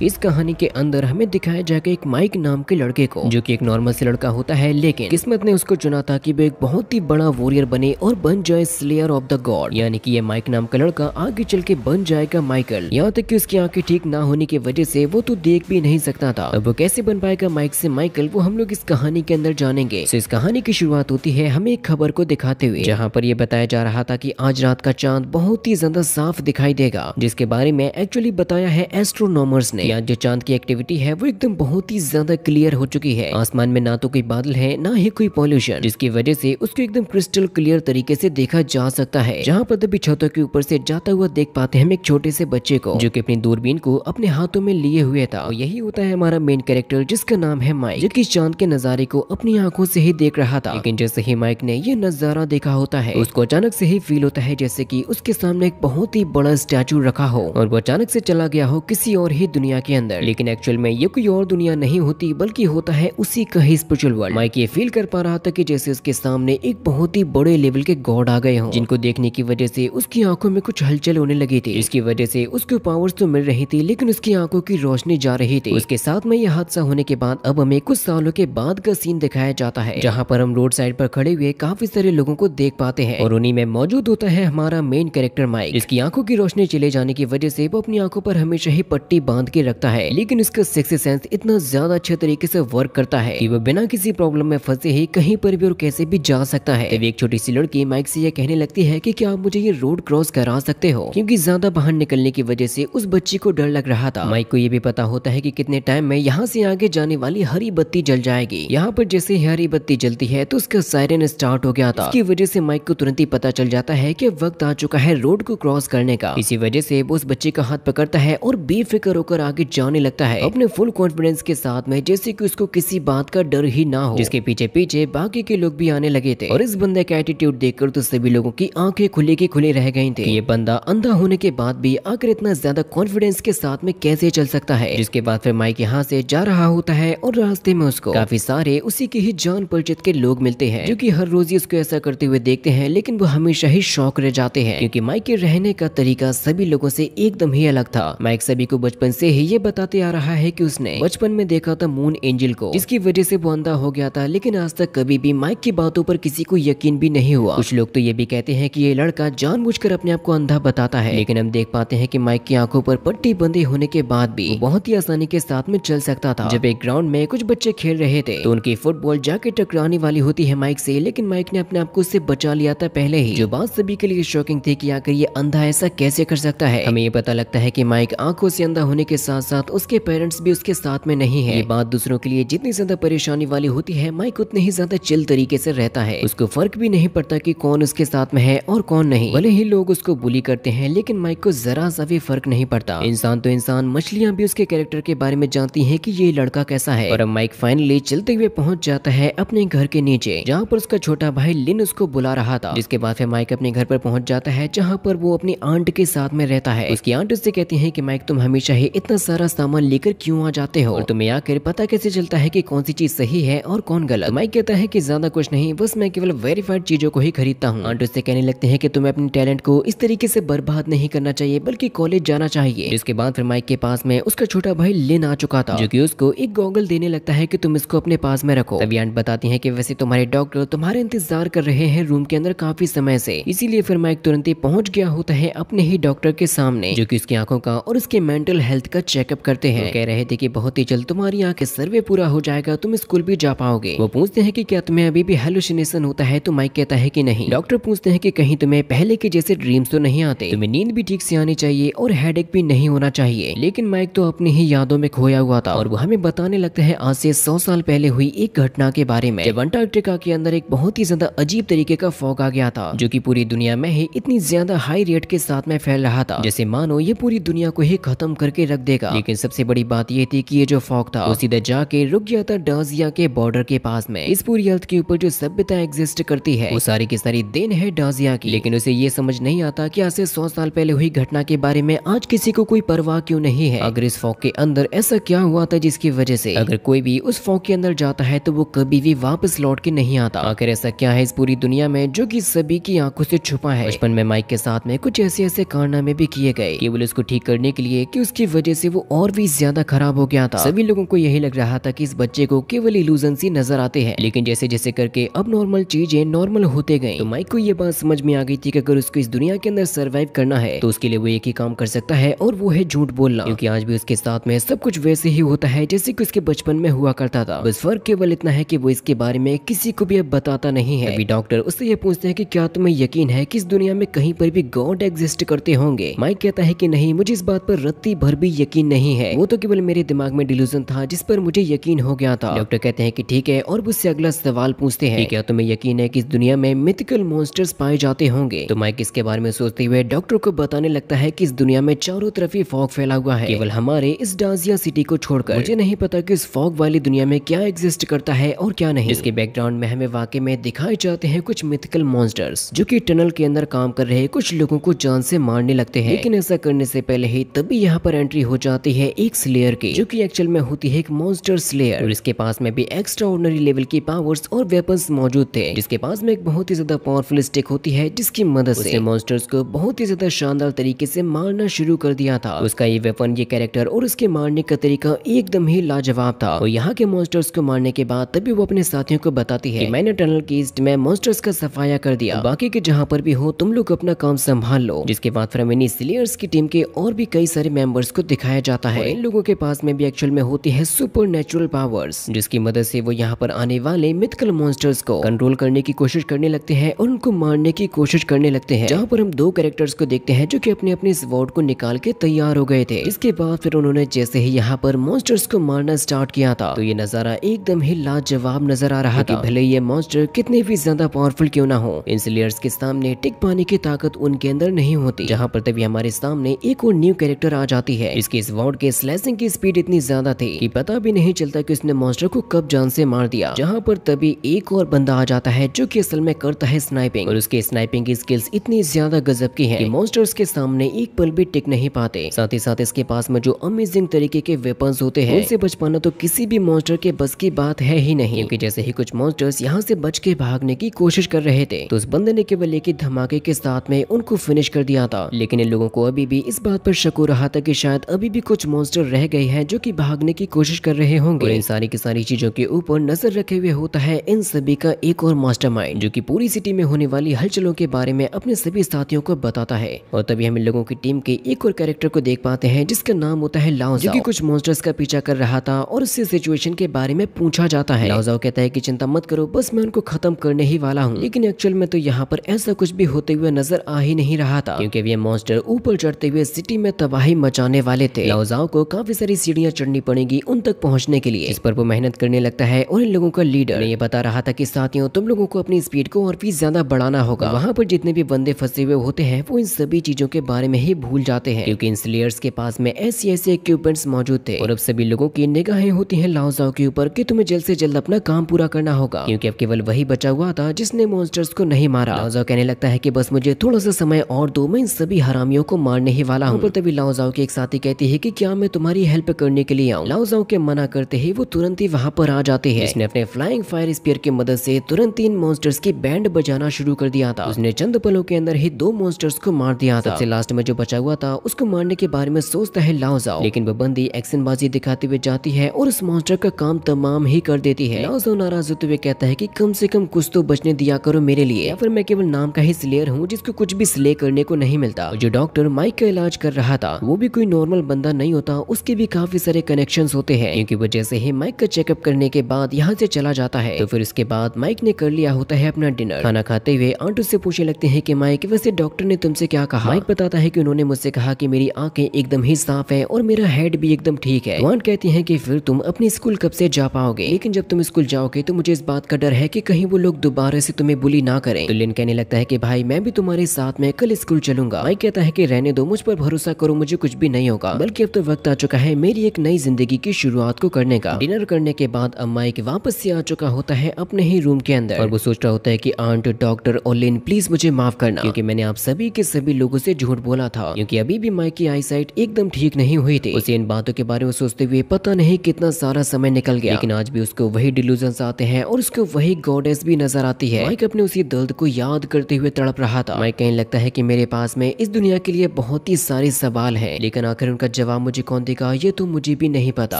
इस कहानी के अंदर हमें दिखाया जाएगा एक माइक नाम के लड़के को, जो कि एक नॉर्मल से लड़का होता है, लेकिन किस्मत ने उसको चुना था कि वो एक बहुत ही बड़ा वॉरियर बने और बन जाए स्लेयर ऑफ द गॉड। यानी कि ये माइक नाम का लड़का आगे चल के बन जाएगा माइकल। यहाँ तक कि उसकी आंखें ठीक ना होने की वजह से वो तो देख भी नहीं सकता था। अब वो कैसे बन पाएगा माइक से माइकल, वो हम लोग इस कहानी के अंदर जानेंगे। इस कहानी की शुरुआत होती है हमें एक खबर को दिखाते हुए, जहाँ पर ये बताया जा रहा था कि आज रात का चांद बहुत ही ज्यादा साफ दिखाई देगा, जिसके बारे में एक्चुअली बताया है एस्ट्रोनॉमर्स ने। आज जो चांद की एक्टिविटी है वो एकदम बहुत ही ज्यादा क्लियर हो चुकी है। आसमान में ना तो कोई बादल है ना ही कोई पॉल्यूशन, जिसकी वजह से उसको एकदम क्रिस्टल क्लियर तरीके से देखा जा सकता है। जहाँ पर तभी छतों के ऊपर से जाता हुआ देख पाते हैं हम एक छोटे से बच्चे को, जो कि अपनी दूरबीन को अपने हाथों में लिए हुए था। और यही होता है हमारा मेन कैरेक्टर, जिसका नाम है माइक, जो कि चांद के नजारे को अपनी आंखों से ही देख रहा था। लेकिन जैसे ही माइक ने ये नजारा देखा होता है, उसको अचानक से ही फील होता है जैसे कि उसके सामने एक बहुत ही बड़ा स्टैचू रखा हो और वो अचानक से चला गया हो किसी और ही दुनिया के अंदर। लेकिन एक्चुअल में ये कोई और दुनिया नहीं होती, बल्कि होता है उसी का ही स्पिरिचुअल वर्ल्ड। माइक ये फील कर पा रहा था कि जैसे उसके सामने एक बहुत ही बड़े लेवल के गॉड आ गए हों, जिनको देखने की वजह से उसकी आंखों में कुछ हलचल होने लगी थी। इसकी वजह से उसको पावर्स तो मिल रही थी, लेकिन उसकी आंखों की रोशनी जा रही थी। उसके साथ में यह हादसा होने के बाद अब हमें कुछ सालों के बाद का सीन दिखाया जाता है, जहाँ पर हम रोड साइड पर खड़े हुए काफी सारे लोगों को देख पाते हैं और उन्हीं में मौजूद होता है हमारा मेन कैरेक्टर माइक, जिसकी आंखों की रोशनी चले जाने की वजह से वो अपनी आंखों पर हमेशा ही पट्टी बांध के रखता है। लेकिन इसका सिक्स्थ सेंस इतना ज्यादा अच्छे तरीके से वर्क करता है कि वो बिना किसी प्रॉब्लम में फंसे ही कहीं पर भी और कैसे भी जा सकता है। तब एक छोटी सी लड़की माइक से यह कहने लगती है कि क्या आप मुझे ये रोड क्रॉस करा सकते हो, क्योंकि ज्यादा बाहर निकलने की वजह से उस बच्ची को डर लग रहा था। माइक को ये भी पता होता है कि कितने टाइम में यहाँ से आगे जाने वाली हरी बत्ती जल जाएगी। यहाँ पर जैसे ही हरी बत्ती जलती है तो उसका सायरन स्टार्ट हो गया था। इसकी वजह से माइक को तुरंत ही पता चल जाता है कि वक्त आ चुका है रोड को क्रॉस करने का। इसी वजह से वो उस बच्चे का हाथ पकड़ता है और बेफिक्र होकर आगे जाने लगता है अपने फुल कॉन्फिडेंस के साथ में, जैसे कि उसको किसी बात का डर ही ना हो। जिसके पीछे पीछे बाकी के लोग भी आने लगे थे और इस बंदे का एटीट्यूड देखकर तो सभी लोगों की आंखें खुली की खुली रह गई थी। ये बंदा अंधा होने के बाद भी आखिर इतना ज्यादा कॉन्फिडेंस के साथ में कैसे चल सकता है। जिसके बाद फिर माइक यहाँ से जा रहा होता है और रास्ते में उसको काफी सारे उसी के ही जान परिचित के लोग मिलते हैं, जो कि हर रोज ही उसको ऐसा करते हुए देखते हैं। लेकिन वो हमेशा ही शौक रह जाते हैं, क्योंकि माइक के रहने का तरीका सभी लोगों से एकदम ही अलग था। माइक सभी को बचपन से ही ये बताते आ रहा है कि उसने बचपन में देखा था मून एंजल को, जिसकी वजह से वो अंधा हो गया था। लेकिन आज तक कभी भी माइक की बातों पर किसी को यकीन भी नहीं हुआ। कुछ लोग तो ये भी कहते हैं कि ये लड़का जानबूझकर अपने आप को अंधा बताता है, लेकिन हम देख पाते हैं कि माइक की आंखों पर पट्टी बंदी होने के बाद भी बहुत ही आसानी के साथ में चल सकता था। जब एक ग्राउंड में कुछ बच्चे खेल रहे थे तो उनकी फुटबॉल जाके टकराने वाली होती है माइक से, लेकिन माइक ने अपने आप को उससे बचा लिया था पहले ही। जो बात सभी के लिए शॉकिंग थी कि आखिर ये अंधा ऐसा कैसे कर सकता है। हमें ये पता लगता है कि माइक आंखों से अंधा होने के साथ साथ उसके पेरेंट्स भी उसके साथ में नहीं है। ये बात दूसरों के लिए जितनी ज्यादा परेशानी वाली होती है, माइक उतने ही ज्यादा चिल तरीके से रहता है। उसको फर्क भी नहीं पड़ता कि कौन उसके साथ में है और कौन नहीं। भले ही लोग उसको बुली करते हैं, लेकिन माइक को जरा सा भी फर्क नहीं पड़ता। इंसान तो इंसान, मछलियां भी उसके कैरेक्टर के बारे में जानती हैं कि ये लड़का कैसा है। और अब माइक फाइनली चलते हुए पहुंच जाता है अपने घर के नीचे, जहाँ पर उसका छोटा भाई लिन उसको बुला रहा था। जिसके बाद फिर माइक अपने घर पर पहुंच जाता है, जहाँ पर वो अपनी आंट के साथ में रहता है। उसकी आंट उससे कहती है कि माइक तुम हमेशा ही इतना सारा सामान लेकर क्यों आ जाते हो, और तुम्हें आखिर पता कैसे चलता है कि कौन सी चीज सही है और कौन गलत। माइक कहता है कि ज्यादा कुछ नहीं, बस मैं केवल वेरीफाइड चीजों को ही खरीदता हूँ। आंट उससे कहने लगते हैं कि तुम्हें अपने टैलेंट को इस तरीके से बर्बाद नहीं करना चाहिए, बल्कि कॉलेज जाना चाहिए। जिसके बाद फिर माइक के पास में उसका छोटा भाई लिन आ चुका था, जो कि उसको एक गॉगल देने लगता है कि तुम इसको अपने पास में रखो। तभी आंट बताती है कि वैसे तुम्हारे डॉक्टर तुम्हारे इंतजार कर रहे हैं रूम के अंदर काफी समय से, इसीलिए फिर माइक तुरंत ही पहुंच गया होता है अपने ही डॉक्टर के सामने, जो कि उसकी आंखों का और उसके मेंटल हेल्थ का चेकअप करते हैं। कह रहे थे कि बहुत ही जल्द तुम्हारी आंख सर्वे पूरा हो जाएगा, तुम स्कूल भी जा पाओगे। वो पूछते हैं कि क्या तुम्हें अभी भी हेलुसिनेशन होता है, तो माइक कहता है कि नहीं। डॉक्टर पूछते हैं कि कहीं तुम्हें पहले के जैसे ड्रीम्स तो नहीं आते, तुम्हें नींद भी ठीक से आनी चाहिए और हेडेक भी नहीं होना चाहिए। लेकिन माइक तो अपनी ही यादों में खोया हुआ था और वो हमें बताने लगता है आज से 100 साल पहले हुई एक घटना के बारे में, जब अंटार्कटिका के अंदर एक बहुत ही ज्यादा अजीब तरीके का फॉग आ गया था, जो कि पूरी दुनिया में ही इतनी ज्यादा हाई रेट के साथ में फैल रहा था जैसे मानो ये पूरी दुनिया को ही खत्म करके रख देगा। लेकिन सबसे बड़ी बात ये थी कि ये जो फॉग था वो सीधा जाके रुक गया था डाजिया के बॉर्डर के पास में। इस पूरी अर्थ के ऊपर जो सभ्यता एग्जिस्ट करती है वो सारी की सारी देन है डाजिया की। लेकिन उसे ये समझ नहीं आता कि आज से 100 साल पहले हुई घटना के बारे में आज किसी को कोई परवाह क्यों नहीं है। अगर इस फॉग के अंदर ऐसा क्या हुआ था जिसकी वजह से अगर कोई भी उस फॉग के अंदर जाता है तो वो कभी भी वापस लौट के नहीं आता। आखिर ऐसा क्या है इस पूरी दुनिया में जो कि सभी की आंखों से छुपा है। बचपन में माइक के साथ में कुछ ऐसे कारनामे भी किए गए केवल उसको ठीक करने के लिए कि उसकी वजह से से वो और भी ज्यादा खराब हो गया था। सभी लोगों को यही लग रहा था कि इस बच्चे को केवल इल्यूजन सी नजर आते हैं, लेकिन जैसे जैसे करके अब नॉर्मल चीजें नॉर्मल होते गए तो माइक को ये बात समझ में आ गई थी कि अगर उसको इस दुनिया के अंदर सरवाइव करना है तो उसके लिए वो एक ही काम कर सकता है और वो है झूठ बोलना, क्योंकि आज भी उसके साथ में सब कुछ वैसे ही होता है जैसे कि उसके बचपन में हुआ करता था। बस फर्क केवल इतना है कि वो इसके बारे में किसी को भी अब बताता नहीं है। अभी डॉक्टर उससे ये पूछते हैं कि क्या तुम्हें यकीन है कि इस दुनिया में कहीं पर भी गॉड एग्जिस्ट करते होंगे। माइक कहता है कि नहीं, मुझे इस बात पर रत्ती भर भी यकीन नहीं है, वो तो केवल मेरे दिमाग में डिल्यूजन था जिस पर मुझे यकीन हो गया था। डॉक्टर कहते हैं कि ठीक है, और उससे अगला सवाल पूछते हैं, क्या तुम्हें यकीन है कि इस दुनिया में मिथिकल मॉन्स्टर्स पाए जाते होंगे। तो माइक इसके बारे में सोचते हुए डॉक्टर को बताने लगता है कि इस दुनिया में चारों तरफ ही फॉग फैला हुआ है, केवल हमारे इस डाजिया सिटी को छोड़कर। मुझे नहीं पता कि इस फॉग वाली दुनिया में क्या एग्जिस्ट करता है और क्या नहीं। इसके बैकग्राउंड में हमें वाकई में दिखाए जाते हैं कुछ मिथिकल मॉन्स्टर्स जो कि टनल के अंदर काम कर रहे कुछ लोगों को जान से मारने लगते हैं, लेकिन ऐसा करने से पहले ही तभी यहाँ पर एंट्री हो जाती है एक स्लेयर की, जो कि एक्चुअल में होती है एक मॉन्स्टर स्लेयर, और इसके पास में भी एक्स्ट्रा ऑर्डिनरी लेवल की पावर्स और वेपन्स मौजूद थे, जिसके पास में एक बहुत ही ज्यादा पावरफुल स्टिक होती है जिसकी मदद से मॉन्स्टर्स को बहुत ही ज्यादा शानदार तरीके से मारना शुरू कर दिया था। उसका ये वेपन, ये कैरेक्टर और उसके मारने का तरीका एकदम ही लाजवाब था। और यहाँ के मॉन्स्टर्स को मारने के बाद तभी वो अपने साथियों को बताती है कि मैंने टनल की ईस्ट में मॉन्स्टर्स का सफाया कर दिया, बाकी के जहाँ पर भी हो तुम लोग अपना काम संभाल लो। जिसके बाद फिर हमें स्लेयर्स की टीम के और भी कई सारे मेंबर्स को दिखाया जाता है। इन लोगों के पास में भी एक्चुअल में होती है सुपर नेचुरल पावर्स, जिसकी मदद से वो यहाँ पर आने वाले मिथिकल मॉन्स्टर्स को कंट्रोल करने की कोशिश करने लगते हैं और उनको मारने की कोशिश करने लगते हैं। जहाँ पर हम दो कैरेक्टर्स को देखते हैं जो कि अपने अपने स्वॉर्ड को निकाल के तैयार हो गए थे। इसके बाद फिर उन्होंने जैसे ही यहाँ पर मॉन्स्टर्स को मारना स्टार्ट किया था तो ये नजारा एकदम ही लाजवाब नजर आ रहा था। भले ये मॉन्स्टर कितने भी ज्यादा पावरफुल क्यों ना हो, इन स्लेयर्स के सामने टिक पाने की ताकत उनके अंदर नहीं होती। जहाँ पर तभी हमारे सामने एक और न्यू कैरेक्टर आ जाती है। इसके स्वॉर्ड के स्लैशिंग की स्पीड इतनी ज्यादा थी कि पता भी नहीं चलता कि उसने मॉन्स्टर को कब जान से मार दिया। जहाँ पर तभी एक और बंदा आ जाता है जो कि असल में करता है स्नाइपिंग, और उसके स्नाइपिंग की स्किल्स इतनी ज्यादा गजब की है कि मॉन्स्टर्स के सामने एक पल भी टिक नहीं पाते। साथ ही साथ इसके पास में जो अमेजिंग तरीके के वेपन्स होते हैं उनसे बच पाना तो किसी भी मॉन्स्टर के बस की बात है ही नहीं, क्योंकि जैसे ही कुछ मॉन्स्टर्स यहाँ से बच के भागने की कोशिश कर रहे थे तो उस बंदे ने केवल एक ही धमाके के साथ में उनको फिनिश कर दिया था। लेकिन इन लोगों को अभी भी इस बात पर शक हो रहा था कि शायद अभी भी कुछ मॉन्स्टर रह गए हैं जो कि भागने की कोशिश कर रहे होंगे। और इन सारी की सारी चीजों के ऊपर नजर रखे हुए होता है इन सभी का एक और मास्टरमाइंड, जो कि पूरी सिटी में होने वाली हलचलों के बारे में अपने सभी साथियों को बताता है। और तभी हम इन लोगों की टीम के एक और कैरेक्टर को देख पाते हैं जिसका नाम होता है लाओ, जो कि कुछ मॉन्स्टर्स का पीछा कर रहा था और उससे सिचुएशन के बारे में पूछा जाता है। लाओ कहता है कि चिंता मत करो, बस मैं उनको खत्म करने ही वाला हूँ। लेकिन एक्चुअल में तो यहाँ पर ऐसा कुछ भी होते हुए नजर आ ही नहीं रहा था, क्योंकि ये मॉन्स्टर ऊपर चढ़ते हुए सिटी में तबाही मचाने वाले थे। लाओ को काफी सारी सीढ़ियां चढ़नी पड़ेगी उन तक पहुंचने के लिए, इस पर वो मेहनत करने लगता है। और इन लोगों का लीडर ये बता रहा था कि साथियों तुम लोगों को अपनी स्पीड को और भी ज्यादा बढ़ाना होगा। वहाँ पर जितने भी बंदे फंसे हुए होते हैं वो इन सभी चीजों के बारे में ही भूल जाते हैं, क्योंकि इन स्लेयर्स के पास में ऐसे इक्विपमेंट्स मौजूद थे। और अब सभी लोगों की निगाहें होती हैं लाओ के ऊपर कि तुम्हें जल्द से जल्द अपना काम पूरा करना होगा, क्योंकि अब केवल वही बचा हुआ था जिसने मॉन्स्टर्स को नहीं मारा। लाओ कहने लगता है कि बस मुझे थोड़ा सा समय और दो, मैं इन सभी हरामियों को मारने ही वाला हूँ। पर तभी लाओ के एक साथी कहती है कि क्या मैं तुम्हारी हेल्प करने के लिए आऊँ। लाओ के मना करते ही वो तुरंत ही वहाँ पर आ जाते हैं। इसने अपने फ्लाइंग फायर स्पीयर की मदद से तुरंत इन मॉन्स्टर्स की बैंड बजाना शुरू कर दिया था। उसने चंद पलों के अंदर ही दो मॉन्स्टर्स को मार दिया था। सबसे लास्ट में जो बचा हुआ था उसको मारने के बारे में सोचता है लाओ, लेकिन वो बंदी एक्शनबाजी दिखाते हुए जाती है और उस मॉन्स्टर का काम तमाम ही कर देती है। लाओ नाराज होते हुए कहता है कि कम से कम कुछ तो बचने दिया करो मेरे लिए, या फिर मैं केवल नाम का ही स्लेयर हूँ जिसको कुछ भी स्ले करने को नहीं मिलता। जो डॉक्टर माइक का इलाज कर रहा था वो भी कोई नॉर्मल बंदा नहीं होता, उसके भी काफी सारे कनेक्शंस होते हैं, क्योंकि वो जैसे ही माइक का चेकअप करने के बाद यहाँ से चला जाता है तो फिर उसके बाद माइक ने कर लिया होता है अपना डिनर। खाना खाते हुए आंट उससे पूछने लगते हैं कि माइक वैसे डॉक्टर ने तुमसे क्या कहा। माइक बताता है कि उन्होंने मुझसे कहा कि मेरी आंखें एकदम ही साफ है और मेरा हेड भी एकदम ठीक है। आंट कहती है कि फिर तुम अपनी स्कूल कब से जा पाओगे, लेकिन जब तुम स्कूल जाओगे तो मुझे इस बात का डर है कि कहीं वो लोग दोबारा से तुम्हें बुली ना करें। तो लिन कहने लगता है कि भाई मैं भी तुम्हारे साथ में कल स्कूल चलूंगा। माइक कहता है कि रहने दो, मुझ पर भरोसा करो, मुझे कुछ भी नहीं होगा, बल्कि अब तो वक्त आ चुका है मेरी एक नई जिंदगी की शुरुआत को करने का। डिनर करने के बाद अब माइक वापस से आ चुका होता है अपने ही रूम के अंदर और वो सोच रहा होता है कि आंट, डॉक्टर और लिन प्लीज मुझे माफ करना, क्योंकि मैंने आप सभी के सभी लोगों से झूठ बोला था, क्योंकि अभी भी माइक की आईसाइट एकदम ठीक नहीं हुई थी। उसे इन बातों के बारे में सोचते हुए पता नहीं कितना सारा समय निकल गया, लेकिन आज भी उसको वही डिल्यूजन्स आते हैं और उसको वही गॉडेस भी नजर आती है। माइक अपने उसी दर्द को याद करते हुए तड़प रहा था। माइक कहने लगता है कि मेरे पास में इस दुनिया के लिए बहुत ही सारे सवाल हैं, लेकिन आखिर उनका जवाब मुझे कौन देगा ये तो मुझे भी नहीं पता।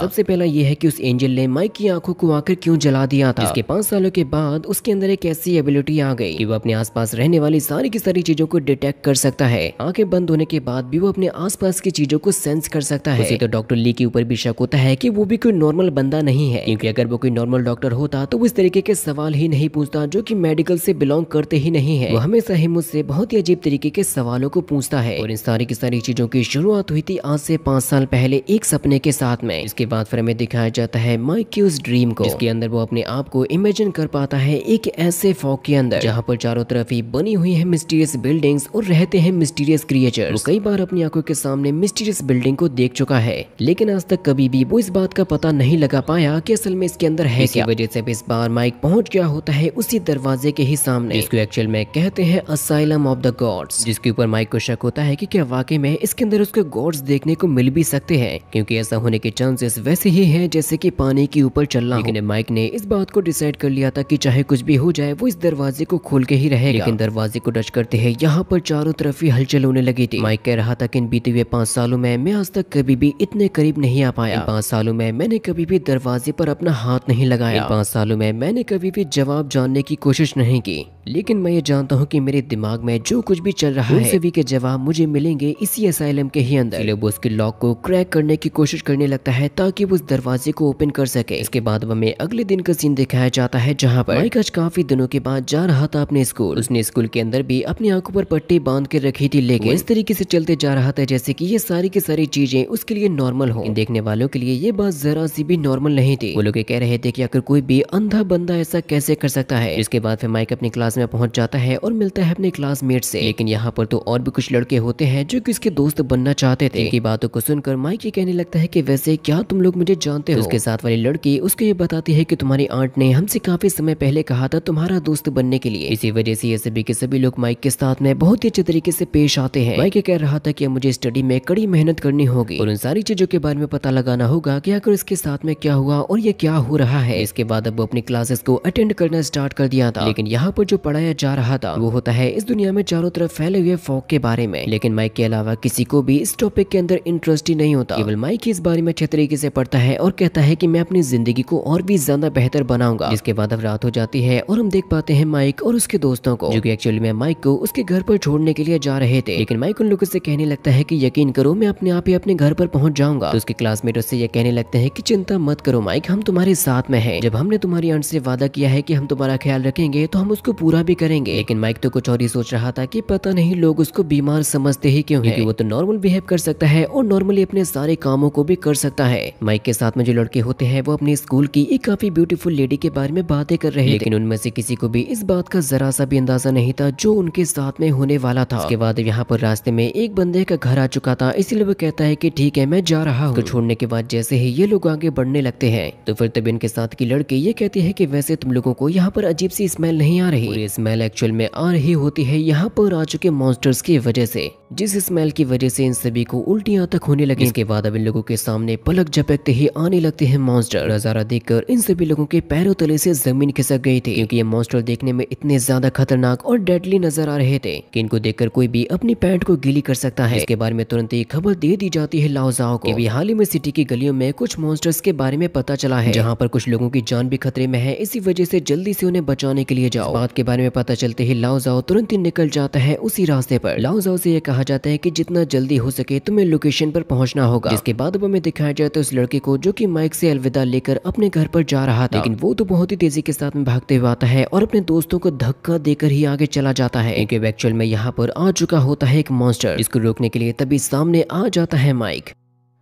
सबसे पहला ये है कि उस एंजल ने माइक की आंखों को आकर क्यों जला दिया था। इसके 5 सालों के बाद उसके अंदर एक ऐसी एबिलिटी आ गई कि वो अपने आसपास रहने वाली सारी की सारी चीजों को डिटेक्ट कर सकता है। आंखें बंद होने के बाद भी वो अपने आसपास की चीजों को सेंस कर सकता है। उसे तो डॉक्टर ली के ऊपर भी शक होता है कि वो भी कोई नॉर्मल बंदा नहीं है, क्योंकि अगर वो कोई नॉर्मल डॉक्टर होता तो वो इस तरीके के सवाल ही नहीं पूछता जो कि मेडिकल से बिलोंग करते ही नहीं है। वो हमेशा ही मुझसे बहुत ही अजीब तरीके के सवालों को पूछता है। और इन सारी की सारी चीजों की शुरुआत हुई थी आज से 5 साल पहले एक सपने के साथ में। इसके बाद फिर हमें दिखाया जाता है माइक की उस ड्रीम को, जिसके अंदर वो अपने आप को इमेजिन कर पाता है एक ऐसे फॉग के अंदर जहाँ पर चारों तरफ ही बनी हुई है मिस्टीरियस बिल्डिंग्स और रहते हैं मिस्टीरियस क्रिएचर्स। वो कई बार अपनी आंखों के सामने मिस्टीरियस बिल्डिंग को देख चुका है, लेकिन आज तक कभी भी वो इस बात का पता नहीं लगा पाया कि असल में इसके अंदर है क्या। वजह से इस बार माइक पहुंच गया होता है उसी दरवाजे के ही सामने, जिसको एक्चुअल में कहते हैं असाइलम ऑफ द गॉड्स, जिसके ऊपर माइक को शक होता है कि क्या वाकई में इसके अंदर उसको गॉड्स देखने को मिल भी सकते हैं, क्योंकि ऐसा होने के चांसेस वैसे ही हैं जैसे कि पानी के ऊपर चलना। लेकिन माइक ने इस बात को डिसाइड कर लिया था कि चाहे कुछ भी हो जाए वो इस दरवाजे को खोल के ही रहेगा। लेकिन दरवाजे को टच करते हैं यहाँ पर चारों तरफ ही हलचल होने लगी थी। माइक कह रहा था कि इन बीते हुए 5 सालों में मैं आज तक कभी भी इतने करीब नहीं आ पाया। 5 सालों में मैंने कभी भी दरवाजे पर अपना हाथ नहीं लगाया। 5 सालों में मैंने कभी भी जवाब जानने की कोशिश नहीं की, लेकिन मैं ये जानता हूँ कि मेरे दिमाग में जो कुछ भी चल रहा है सभी के जवाब मुझे मिलेंगे इसी असाइलम के ही अंदर। वो उसके लॉक को क्रैक करने की कोशिश करने लगता है ताकि वो उस दरवाजे को ओपन कर सके। इसके बाद हमें अगले दिन का सीन दिखाया जाता है जहाँ पर माइक आज काफी दिनों के बाद जा रहा था अपने स्कूल। उसने स्कूल के अंदर भी अपनी आंखों पर पट्टी बांध के रखी थी, लेकिन इस तरीके से चलते जा रहा था जैसे कि ये सारी की सारी चीजें उसके लिए नॉर्मल हो। देखने वालों के लिए ये बात जरा सी भी नॉर्मल नहीं थी। वो लोग कह रहे थे कि अगर कोई भी अंधा बंदा ऐसा कैसे कर सकता है। इसके बाद फिर माइक अपनी क्लास में पहुंच जाता है और मिलता है अपने क्लासमेट से। लेकिन यहाँ पर तो और भी कुछ लड़के होते हैं जो कि इसके दोस्त बनना चाहते थे। इनकी बातों को सुनकर माइक ये कहने लगता है कि वैसे क्या तुम लोग मुझे जानते हो। उसके साथ वाली लड़की उसको ये बताती है कि तुम्हारी आंट ने हमसे काफी समय पहले कहा था तुम्हारा दोस्त बनने के लिए। इसी वजह से ये सभी के सभी लोग माइक के साथ में बहुत ही अच्छे तरीके से पेश आते हैं। माइक ये कह रहा था कि मुझे स्टडी में कड़ी मेहनत करनी होगी और उन सारी चीजों के बारे में पता लगाना होगा कि आखिर इसके साथ में क्या हुआ और ये क्या हो रहा है। इसके बाद अब वो अपनी क्लासेस को अटेंड करना स्टार्ट कर दिया था। लेकिन यहाँ पर जो पढ़ाया जा रहा था वो होता है इस दुनिया में चारों तरफ फैले हुए फॉग के बारे में। लेकिन माइक के अलावा किसी को भी इस टॉपिक के अंदर इंटरेस्ट ही नहीं होता। केवल माइक इस बारे में अच्छे तरीके से पढ़ता है और कहता है कि मैं अपनी जिंदगी को और भी ज्यादा बेहतर बनाऊंगा। जिसके बाद अब रात हो जाती है और हम देख पाते हैं माइक और उसके दोस्तों को, जो कि एक्चुअली में माइक को उसके घर पर छोड़ने के लिए जा रहे थे। लेकिन माइक उन लोगों से कहने लगता है कि यकीन करो मैं अपने आप ही अपने घर पर पहुंच जाऊंगा। तो उसके क्लासमेट उससे ये कहने लगते हैं कि चिंता मत करो माइक, हम तुम्हारे साथ में हैं। जब हमने तुम्हारी आंट से वादा किया है कि हम तुम्हारा ख्याल रखेंगे तो हम उसको पूरा भी करेंगे। लेकिन माइक तो कुछ और ही सोच रहा था कि पता नहीं लोग उसको बीमार समझते ही क्यों है, क्योंकि वो तो नॉर्मल बिहेव कर सकता है और नॉर्मली अपने सारे कामों को भी कर सकता है। माइक के साथ में जो लड़के होते हैं वो अपने स्कूल की एक काफी ब्यूटीफुल लेडी के बारे में बातें कर रहे थे, लेकिन उनमें से किसी को भी इस बात का जरा सा भी अंदाजा नहीं था जो उनके साथ में होने वाला था। उसके बाद यहाँ पर रास्ते में एक बंदे का घर आ चुका था, इसीलिए वो कहता है कि ठीक है मैं जा रहा हूँ। तो छोड़ने के बाद जैसे ही ये लोग आगे बढ़ने लगते हैं तो फिर तभी इनके साथ की लड़की ये कहती है कि वैसे तुम लोगों को यहाँ पर अजीब सी स्मेल नहीं आ रही। और ये स्मेल एक्चुअल में आ रही होती है यहाँ पर आ चुके मॉन्स्टर्स की वजह से, जिस स्मेल की वजह से इन सभी को उल्टियां तक होने लगी। इसके बाद अब इन लोगों के सामने पलक झपकते ही आने लगते हैं मॉन्स्टर। नजारा देखकर इन सभी लोगों के पैरों तले से जमीन खिसक गई थी, क्योंकि ये मॉन्स्टर देखने में इतने ज्यादा खतरनाक और डेडली नजर आ रहे थे कि इनको देखकर कोई भी अपनी पैंट को गीली कर सकता है। इसके बारे में तुरंत ही खबर दे दी जाती है लाओ जाओ को कि हाल ही में सिटी की गलियों में कुछ मॉन्स्टर्स के बारे में पता चला है, जहाँ पर कुछ लोगों की जान भी खतरे में है। इसी वजह से जल्दी से उन्हें बचाने के लिए जाओ। बात के बारे में पता चलते ही लाओ जाओ तुरंत ही निकल जाता है उसी रास्ते पर। लाओ जाओ से यह कहा जाता है कि जितना जल्दी हो सके तुम्हें लोकेशन पर पहुंचना होगा। जिसके बाद अब हमें दिखाया जाए तो उस लड़के को जो कि माइक से अलविदा लेकर अपने घर पर जा रहा था, लेकिन वो तो बहुत ही तेजी के साथ में भागते हुए आता है और अपने दोस्तों को धक्का देकर ही आगे चला जाता है, क्योंकि एक्चुअल में यहाँ पर आ चुका होता है एक मॉन्स्टर। इसको रोकने के लिए तभी सामने आ जाता है माइक।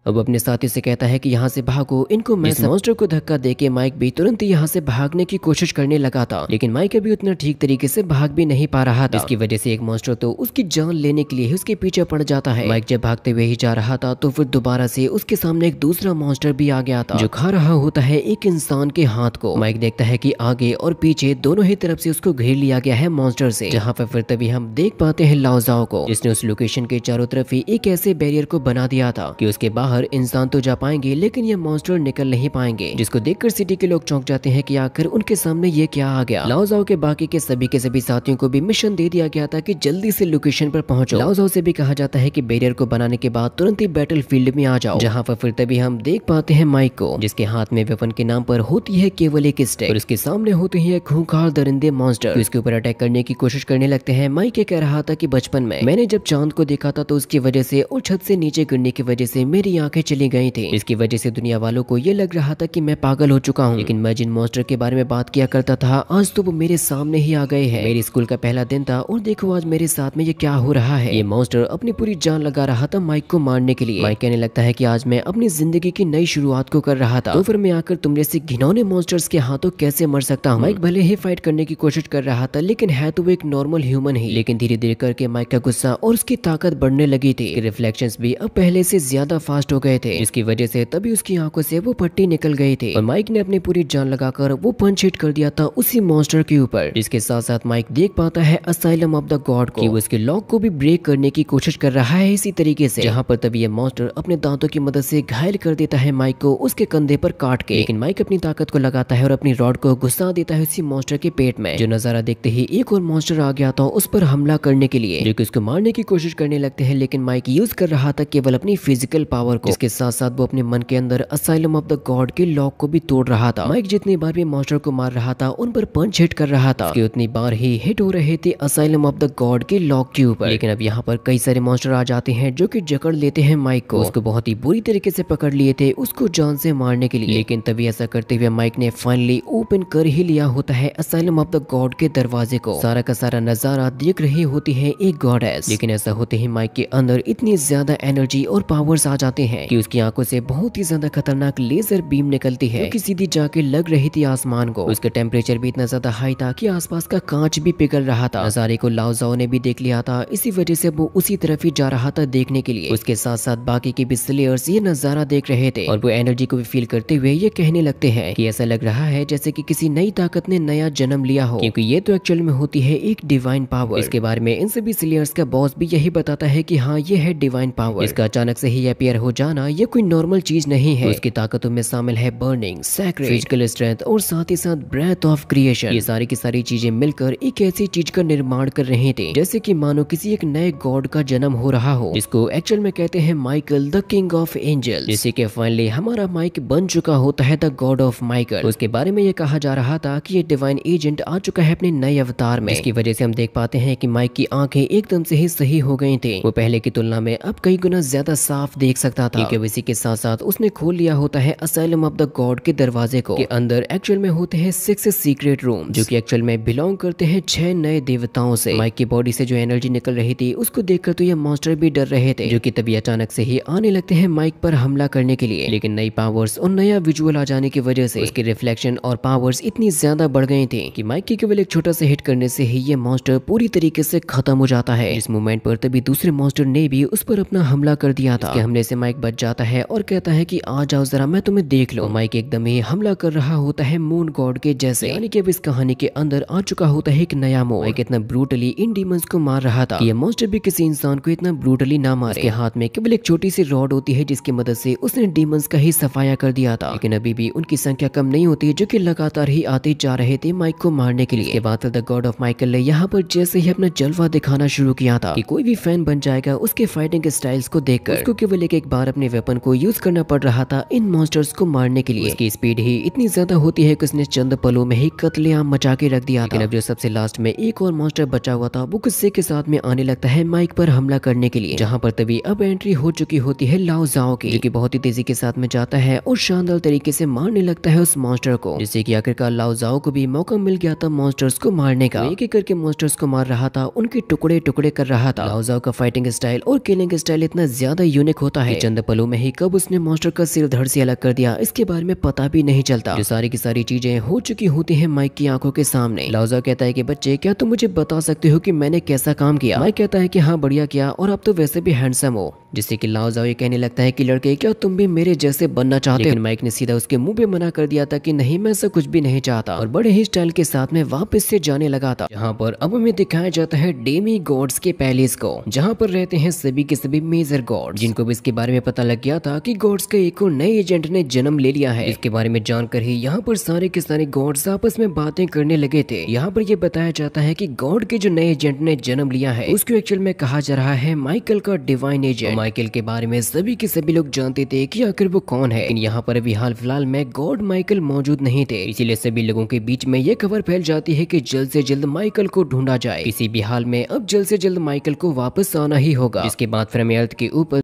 अब अपने साथी से कहता है कि यहाँ से भागो, इनको मैं मॉन्स्टर को धक्का देके माइक भी तुरंत यहाँ से भागने की कोशिश करने लगा था, लेकिन माइक अभी उतना ठीक तरीके से भाग भी नहीं पा रहा था। इसकी वजह से एक मॉन्स्टर तो उसकी जान लेने के लिए उसके पीछे पड़ जाता है। माइक जब भागते हुए ही जा रहा था तो फिर दोबारा से उसके सामने एक दूसरा मॉन्स्टर भी आ गया था, जो खा रहा होता है एक इंसान के हाथ को। माइक देखता है कि आगे और पीछे दोनों ही तरफ से उसको घेर लिया गया है मॉन्स्टर से, जहाँ पर फिर तभी हम देख पाते हैं लाओ जाओ को, जिसने उस लोकेशन के चारों तरफ ही एक ऐसे बैरियर को बना दिया था कि उसके बाहर बाहर इंसान तो जा पाएंगे लेकिन ये मॉन्स्टर निकल नहीं पाएंगे, जिसको देखकर सिटी के लोग चौंक जाते हैं कि आखिर उनके सामने ये क्या आ गया। लाओ जाओ के बाकी के सभी साथियों को भी मिशन दे दिया गया था कि जल्दी से लोकेशन पर पहुंचो। लाओ जाओ से भी कहा जाता है कि बैरियर को बनाने के बाद तुरंत ही बैटल फील्ड में आ जाओ, जहाँ पर फिर तभी हम देख पाते हैं माइक को, जिसके हाथ में वेपन के नाम पर होती है केवल एक स्टिक और उसके सामने होते हैं खूंखार दरिंदे मॉन्स्टर उसके ऊपर अटैक करने की कोशिश करने लगते हैं। माइक ये कह रहा था कि बचपन में मैंने जब चांद को देखा था तो उसकी वजह से और छत से नीचे गिरने की वजह से मेरी आंखें चली गई थी। इसकी वजह से दुनिया वालों को ये लग रहा था कि मैं पागल हो चुका हूँ, लेकिन मैं जिन मॉन्स्टर के बारे में बात किया करता था आज तो वो मेरे सामने ही आ गए हैं। मेरे स्कूल का पहला दिन था और देखो आज मेरे साथ में ये क्या हो रहा है। ये मॉन्स्टर अपनी पूरी जान लगा रहा था माइक को मारने के लिए। माइक कहने लगता है कि आज मैं अपनी जिंदगी की नई शुरुआत को कर रहा था, तो फिर मैं आकर तुम जैसे घिनौने मॉन्स्टर्स के हाथों कैसे मर सकता हूँ। माइक भले ही फाइट करने की कोशिश कर रहा था लेकिन है तो वो एक नॉर्मल ह्यूमन ही। लेकिन धीरे धीरे करके माइक का गुस्सा और उसकी ताकत बढ़ने लगी थी। रिफ्लेक्शंस भी अब पहले से ज्यादा फास्ट हो गए थे, जिसकी वजह से तभी उसकी आंखों से वो पट्टी निकल गई थी और माइक ने अपनी पूरी जान लगाकर वो पंच हिट कर दिया था उसी मॉन्स्टर के ऊपर, जिसके साथ साथ माइक देख पाता है असाइलम ऑफ द गॉड को, कि वो उसके लॉक को भी ब्रेक करने की कोशिश कर रहा है इसी तरीके से, जहाँ पर तभी ये मॉन्स्टर अपने दांतों की मदद से घायल कर देता है माइक को उसके कंधे पर काट के। लेकिन माइक अपनी ताकत को लगाता है और अपनी रॉड को घुसा देता है उसी मॉन्स्टर के पेट में। जो नजारा देखते ही एक और मॉन्स्टर आ गया था उस पर हमला करने के लिए, जो कि उसको मारने की कोशिश करने लगते हैं। लेकिन माइक यूज कर रहा था केवल अपनी फिजिकल पावर को, इसके साथ साथ वो अपने मन के अंदर असाइलम ऑफ द गॉड के लॉक को भी तोड़ रहा था। माइक जितनी बार भी मॉन्स्टर को मार रहा था उन पर पंच हिट कर रहा था, उतनी बार ही हिट हो रहे थे असाइलम ऑफ द गॉड के लॉक के ऊपर। लेकिन अब यहाँ पर कई सारे मॉन्स्टर आ जाते हैं जो कि जकड़ लेते हैं माइक को, उसको बहुत ही बुरी तरीके से पकड़ लिए थे उसको जान से मारने के लिए। लेकिन तभी ऐसा करते हुए माइक ने फाइनली ओपन कर ही लिया होता है असाइलम ऑफ द गॉड के दरवाजे को। सारा का सारा नजारा देख रही होती है एक गॉडेस। लेकिन ऐसा होते ही माइक के अंदर इतनी ज्यादा एनर्जी और पावर्स आ जाते हैं कि उसकी आंखों से बहुत ही ज्यादा खतरनाक लेजर बीम निकलती है, जो कि सीधी जाके लग रही थी आसमान को। उसका टेम्परेचर भी इतना ज्यादा हाई था कि आसपास का कांच भी पिघल रहा था। नजारे को लाओ जाओ ने भी देख लिया था, इसी वजह से वो उसी तरफ ही जा रहा था देखने के लिए। उसके साथ साथ बाकी के भी स्लेयर्स ये नजारा देख रहे थे और वो एनर्जी को भी फील करते हुए ये कहने लगते हैं कि ऐसा लग रहा है जैसे कि किसी नई ताकत ने नया जन्म लिया हो, क्योंकि ये तो एक्चुअल में होती है एक डिवाइन पावर। इसके बारे में इन सभी स्लेयर्स का बॉस भी यही बताता है कि हाँ ये है डिवाइन पावर। इसका अचानक से ही अपीयर हो जाना ये कोई नॉर्मल चीज नहीं है। उसकी ताकतों में शामिल है बर्निंग, सैक्रेड, फिजिकल स्ट्रेंथ और साथ ही साथ ब्रेथ ऑफ क्रिएशन। ये सारी की सारी चीजें मिलकर एक ऐसी चीज का निर्माण कर रहे थे जैसे कि मानो किसी एक नए गॉड का जन्म हो रहा हो, जिसको एक्चुअल में कहते हैं Michael the king of angels. जैसे कि फाइनली हमारा माइक बन चुका होता है द गॉड ऑफ माइकल। उसके बारे में ये कहा जा रहा था कि ये डिवाइन एजेंट आ चुका है अपने नए अवतार में। इसकी वजह से हम देख पाते हैं कि माइक की आंखें एकदम से ही सही हो गई थी। वो पहले की तुलना में अब कई गुना ज्यादा साफ देख सकता था। इसी के साथ साथ उसने खोल लिया होता है असाइलम ऑफ द गॉड के दरवाजे को, के अंदर एक्चुअल में होते हैं 6 सीक्रेट रूम, जो कि एक्चुअल में बिलोंग करते हैं 6 नए देवताओं से। माइक की बॉडी से जो एनर्जी निकल रही थी उसको देखकर तो ये मॉन्स्टर भी डर रहे थे, जो कि तभी अचानक से ही आने लगते हैं माइक पर हमला करने के लिए। लेकिन नई पावर्स और नया विजुअल आ जाने की वजह से उसकी रिफ्लेक्शन और पावर्स इतनी ज्यादा बढ़ गई थी कि माइक की केवल एक छोटा सा हिट करने से ही ये मॉन्स्टर पूरी तरीके से खत्म हो जाता है। इस मोमेंट पर तभी दूसरे मॉन्स्टर ने भी उस पर अपना हमला कर दिया था। इसके हमले से माइक बच जाता है और कहता है कि आ जाओ जरा मैं तुम्हें देख लो। माइक एकदम ही हमला कर रहा होता है मून गॉड के जैसे, यानी कि अब इस कहानी के अंदर आ चुका होता है एक नया मोड। माइक इतना ब्रूटली इन डीमंस को मार रहा था कि ये मॉन्स्टर भी किसी इंसान को इतना ब्रूटली ना मारे। उसके हाथ में केवल एक छोटी सी रॉड होती है जिसकी मदद से उसने डीमंस का ही सफाया कर दिया था। लेकिन अभी भी उनकी संख्या कम नहीं होती, जो कि लगातार ही आते जा रहे थे माइक को मारने के लिए। इसके बाद द गॉड ऑफ माइकल ने यहाँ पर जैसे ही अपना जलवा दिखाना शुरू किया था कि कोई भी फैन बन जाएगा उसके फाइटिंग स्टाइल्स को देखकर। उसको केवल एक बार अपने वेपन को यूज करना पड़ रहा था इन मॉन्स्टर्स को मारने के लिए। उसकी स्पीड ही इतनी ज्यादा होती है कि उसने चंद पलों में ही कत्लेआम मचा के रख दिया था। लेकिन अब जो सबसे लास्ट में एक और मॉन्स्टर बचा हुआ था वो गुस्से के साथ में आने लगता है माइक पर हमला करने के लिए, जहाँ पर तभी अब एंट्री हो चुकी होती है लाओ जाओ की, जो कि बहुत ही तेजी के साथ में जाता है और शानदार तरीके से मारने लगता है उस मॉन्स्टर को, जिससे कि आखिरकार लाओ जाओ को भी मौका मिल गया था मॉन्स्टर्स को मारने का। एक एक करके मॉन्स्टर्स को मार रहा था, उनके टुकड़े टुकड़े कर रहा था। लाओ जाओ का फाइटिंग स्टाइल और किलिंग स्टाइल इतना ज्यादा यूनिक होता है, चंद पलों में ही कब उसने मॉन्स्टर का सिर धड़ से अलग कर दिया इसके बारे में पता भी नहीं चलता। जो सारी की सारी चीजें हो चुकी होती है माइक की आंखों के सामने। लाओ जाओ कहता है कि बच्चे क्या तुम मुझे बता सकते हो कि मैंने कैसा काम किया? माइक कहता है कि हाँ बढ़िया किया और आप तो वैसे भी हैंडसम हो। जिससे कि लाओ जाओ ये कहने लगता है कि लड़के क्या तुम भी मेरे जैसे बनना चाहते हो? लेकिन माइक ने सीधा उसके मुंह पे मना कर दिया था कि नहीं, मैं ऐसा कुछ भी नहीं चाहता, और बड़े ही स्टाइल के साथ में वापस से जाने लगा था। जहाँ पर अब हमें दिखाया जाता है डेमी गॉड्स के पैलेस को, जहाँ पर रहते हैं सभी के सभी मेजर गॉड, जिनको भी इसके बारे में पता लग गया था कि गॉड्स के एक और नए एजेंट ने जन्म ले लिया है। इसके बारे में जानकर ही यहाँ पर सारे के सारे गॉड्स आपस में बातें करने लगे थे। यहाँ पर यह बताया जाता है कि गॉड के जो नए एजेंट ने जन्म लिया है उसको एक्चुअल में कहा जा रहा है माइकल का डिवाइन एजेंट। माइकल के बारे में सभी के सभी लोग जानते थे कि आखिर वो कौन है, लेकिन यहाँ पर अभी हाल फिलहाल में गॉड माइकल मौजूद नहीं थे, इसीलिए सभी लोगों के बीच में ये खबर फैल जाती है कि जल्द से जल्द माइकल को ढूंढा जाए। किसी भी हाल में अब जल्द से जल्द माइकल को वापस आना ही होगा। इसके बाद फिर हमें अर्थ के ऊपर